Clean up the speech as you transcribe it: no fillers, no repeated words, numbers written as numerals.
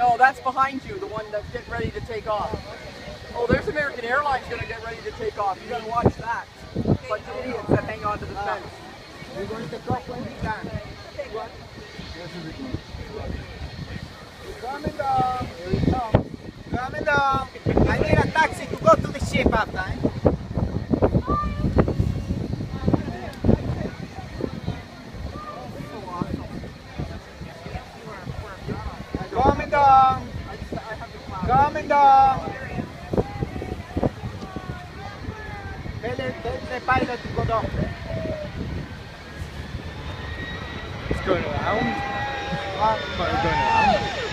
No, that's behind you, the one that's getting ready to take off. Oh, there's American Airlines going to get ready to take off. You got to watch that. Bunch of idiots that hang on to the fence. We're going to go when we can. Coming down. Here we come. Coming down. I need a taxi to go to the ship after. Coming down. Coming down. Tell the pilot to go down. It's going around. What? Going around.